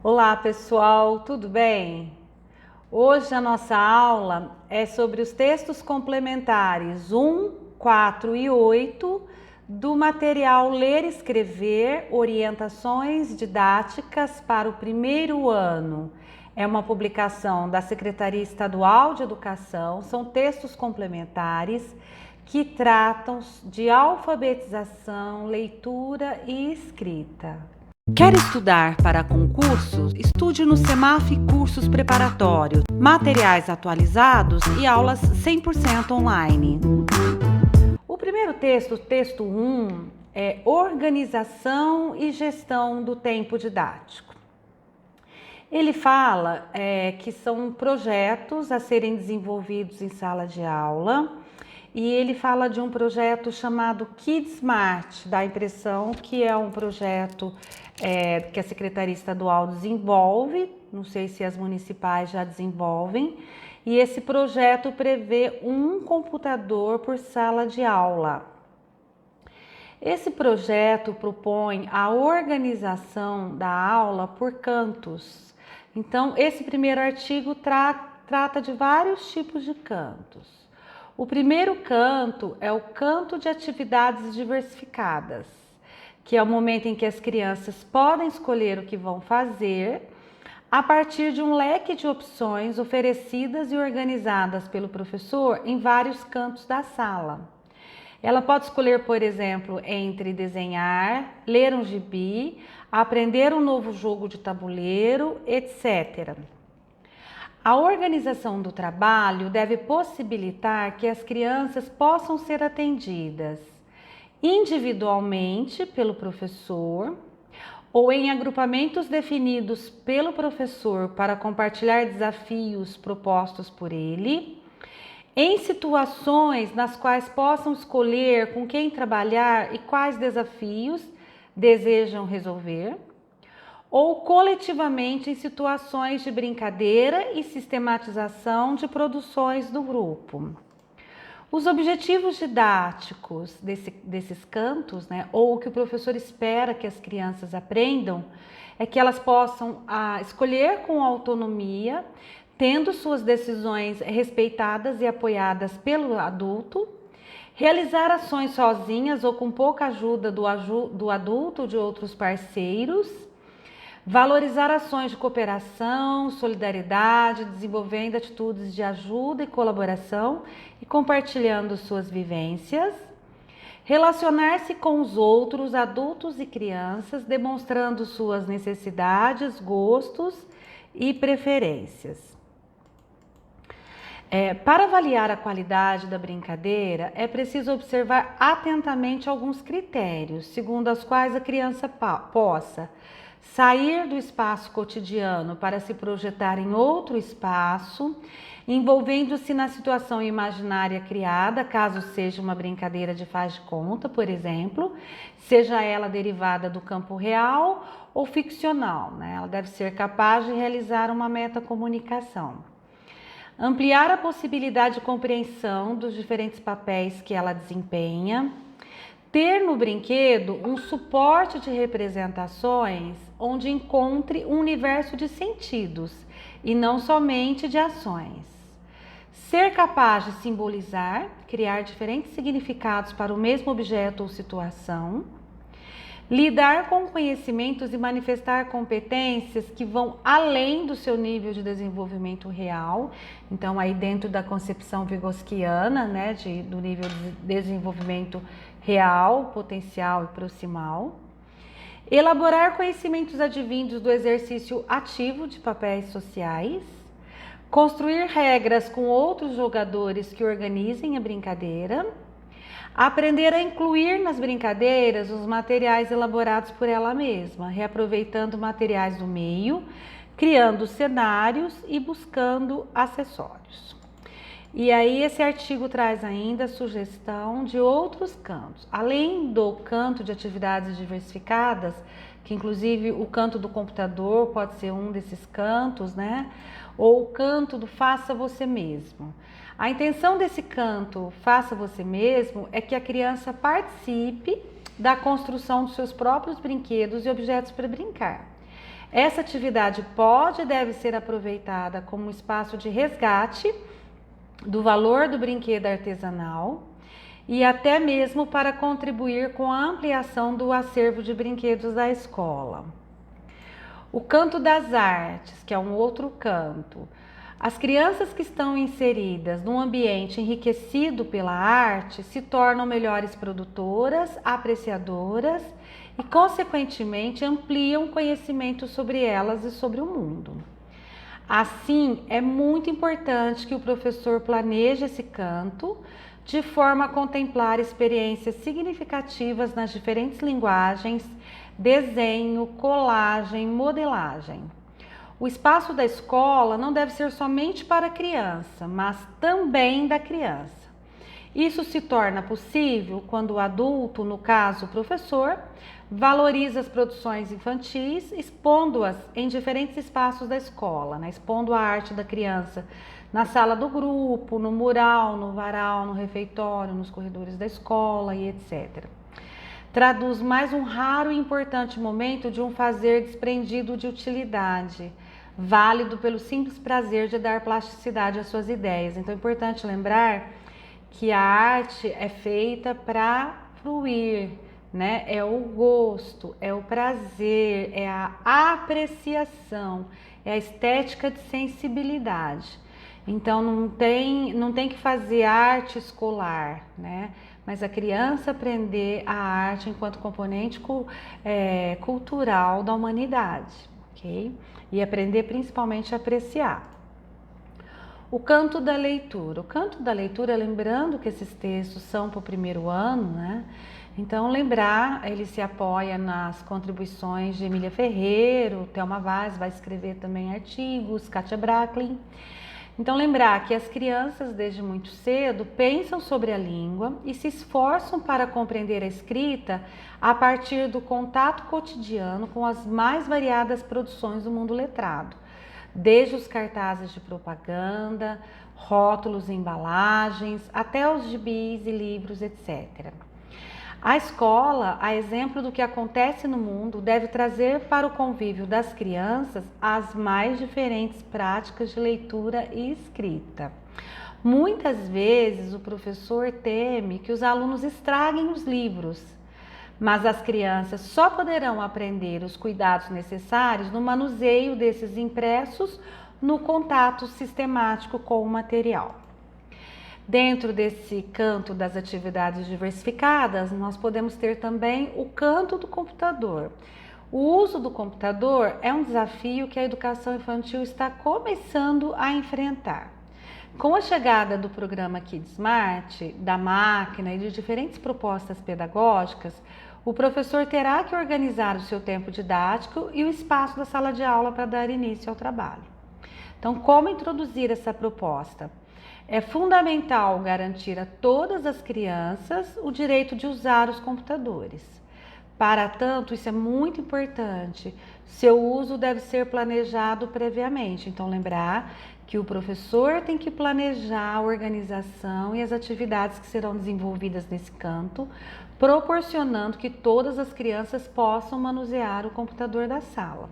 Olá pessoal, tudo bem? Hoje a nossa aula é sobre os textos complementares 1, 4 e 8 do material Ler e Escrever, Orientações Didáticas para o Primeiro Ano. É uma publicação da Secretaria Estadual de Educação, são textos complementares que tratam de alfabetização, leitura e escrita. Quer estudar para concursos? Estude no Semaf Cursos Preparatórios, materiais atualizados e aulas 100% online. O primeiro texto, texto 1, é Organização e Gestão do Tempo Didático. Ele fala que são projetos a serem desenvolvidos em sala de aula. E ele fala de um projeto chamado KidSmart, dá a impressão que é um projeto que a Secretaria Estadual desenvolve, não sei se as municipais já desenvolvem, e esse projeto prevê um computador por sala de aula. Esse projeto propõe a organização da aula por cantos. Então, esse primeiro artigo trata de vários tipos de cantos. O primeiro canto é o canto de atividades diversificadas, que é o momento em que as crianças podem escolher o que vão fazer a partir de um leque de opções oferecidas e organizadas pelo professor em vários cantos da sala. Ela pode escolher, por exemplo, entre desenhar, ler um gibi, aprender um novo jogo de tabuleiro, etc. A organização do trabalho deve possibilitar que as crianças possam ser atendidas individualmente pelo professor ou em agrupamentos definidos pelo professor para compartilhar desafios propostos por ele, em situações nas quais possam escolher com quem trabalhar e quais desafios desejam resolver, ou coletivamente em situações de brincadeira e sistematização de produções do grupo. Os objetivos didáticos desses cantos, ou o que o professor espera que as crianças aprendam, é que elas possam escolher com autonomia, tendo suas decisões respeitadas e apoiadas pelo adulto, realizar ações sozinhas ou com pouca ajuda do adulto ou de outros parceiros, valorizar ações de cooperação, solidariedade, desenvolvendo atitudes de ajuda e colaboração e compartilhando suas vivências. Relacionar-se com os outros, adultos e crianças, demonstrando suas necessidades, gostos e preferências. Para avaliar a qualidade da brincadeira, é preciso observar atentamente alguns critérios, segundo os quais a criança possa sair do espaço cotidiano para se projetar em outro espaço, envolvendo-se na situação imaginária criada, caso seja uma brincadeira de faz de conta, por exemplo, seja ela derivada do campo real ou ficcional, Ela deve ser capaz de realizar uma metacomunicação. Ampliar a possibilidade de compreensão dos diferentes papéis que ela desempenha. Ter no brinquedo um suporte de representações onde encontre um universo de sentidos e não somente de ações. Ser capaz de simbolizar, criar diferentes significados para o mesmo objeto ou situação. Lidar com conhecimentos e manifestar competências que vão além do seu nível de desenvolvimento real. Então, aí dentro da concepção vygotskyana, do nível de desenvolvimento real, potencial e proximal. Elaborar conhecimentos advindos do exercício ativo de papéis sociais. Construir regras com outros jogadores que organizem a brincadeira. Aprender a incluir nas brincadeiras os materiais elaborados por ela mesma, reaproveitando materiais do meio, criando cenários e buscando acessórios. E aí esse artigo traz ainda a sugestão de outros cantos, além do canto de atividades diversificadas, que inclusive o canto do computador pode ser um desses cantos, ou o canto do faça você mesmo. A intenção desse canto faça você mesmo é que a criança participe da construção dos seus próprios brinquedos e objetos para brincar. Essa atividade pode e deve ser aproveitada como um espaço de resgate do valor do brinquedo artesanal e até mesmo para contribuir com a ampliação do acervo de brinquedos da escola. O canto das artes, que é um outro canto. As crianças que estão inseridas num ambiente enriquecido pela arte se tornam melhores produtoras, apreciadoras e, consequentemente, ampliam o conhecimento sobre elas e sobre o mundo. Assim, é muito importante que o professor planeje esse canto de forma a contemplar experiências significativas nas diferentes linguagens, desenho, colagem, modelagem. O espaço da escola não deve ser somente para a criança, mas também da criança. Isso se torna possível quando o adulto, no caso o professor, valoriza as produções infantis, expondo-as em diferentes espaços da escola, né? Expondo a arte da criança na sala do grupo, no mural, no varal, no refeitório, nos corredores da escola e etc. Traduz mais um raro e importante momento de um fazer desprendido de utilidade, válido pelo simples prazer de dar plasticidade às suas ideias. Então é importante lembrar que a arte é feita para fruir, né? É o gosto, é o prazer, é a apreciação, é a estética de sensibilidade. Então não tem que fazer arte escolar, né? Mas a criança aprender a arte enquanto componente cultural da humanidade, ok? E aprender principalmente a apreciar. O canto da leitura. O canto da leitura, lembrando que esses textos são para o primeiro ano, né? Então, lembrar, ele se apoia nas contribuições de Emília Ferreiro, Thelma Vaz vai escrever também artigos, Kátia Bracklin. Então, lembrar que as crianças, desde muito cedo, pensam sobre a língua e se esforçam para compreender a escrita a partir do contato cotidiano com as mais variadas produções do mundo letrado, desde os cartazes de propaganda, rótulos e embalagens, até os gibis e livros, etc. A escola, a exemplo do que acontece no mundo, deve trazer para o convívio das crianças as mais diferentes práticas de leitura e escrita. Muitas vezes o professor teme que os alunos estraguem os livros, mas as crianças só poderão aprender os cuidados necessários no manuseio desses impressos, no contato sistemático com o material. Dentro desse canto das atividades diversificadas, nós podemos ter também o canto do computador. O uso do computador é um desafio que a educação infantil está começando a enfrentar. Com a chegada do programa KidSmart, da máquina e de diferentes propostas pedagógicas, o professor terá que organizar o seu tempo didático e o espaço da sala de aula para dar início ao trabalho. Então, como introduzir essa proposta? É fundamental garantir a todas as crianças o direito de usar os computadores. Para tanto, isso é muito importante. Seu uso deve ser planejado previamente. Então, lembrar que o professor tem que planejar a organização e as atividades que serão desenvolvidas nesse canto, proporcionando que todas as crianças possam manusear o computador da sala.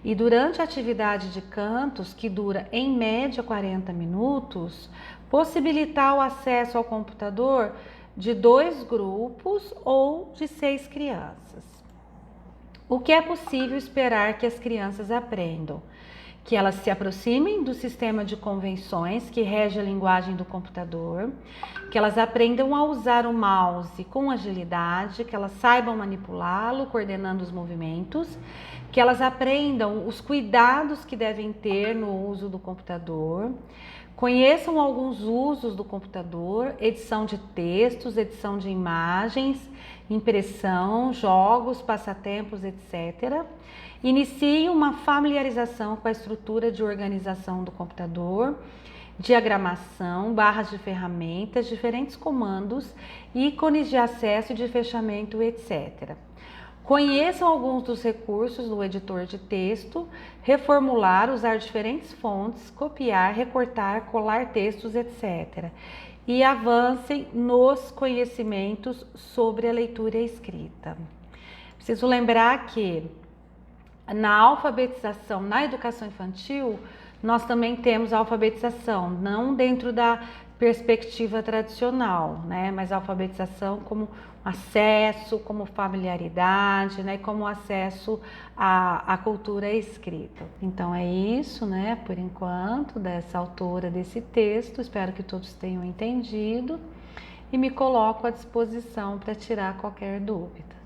E durante a atividade de cantos, que dura em média 40 minutos, possibilitar o acesso ao computador de 2 grupos ou de 6 crianças. O que é possível esperar que as crianças aprendam? Que elas se aproximem do sistema de convenções que rege a linguagem do computador, que elas aprendam a usar o mouse com agilidade, que elas saibam manipulá-lo, coordenando os movimentos, que elas aprendam os cuidados que devem ter no uso do computador, conheçam alguns usos do computador, edição de textos, edição de imagens, impressão, jogos, passatempos, etc. Inicie uma familiarização com a estrutura de organização do computador, diagramação, barras de ferramentas, diferentes comandos, ícones de acesso e de fechamento, etc. Conheçam alguns dos recursos do editor de texto, reformular, usar diferentes fontes, copiar, recortar, colar textos, etc. E avancem nos conhecimentos sobre a leitura e a escrita. Preciso lembrar que na alfabetização, na educação infantil, nós também temos a alfabetização, não dentro da perspectiva tradicional, né? Mas a alfabetização como acesso, como familiaridade, né? Como acesso à cultura escrita. Então é isso, né? Por enquanto, dessa autora desse texto. Espero que todos tenham entendido e me coloco à disposição para tirar qualquer dúvida.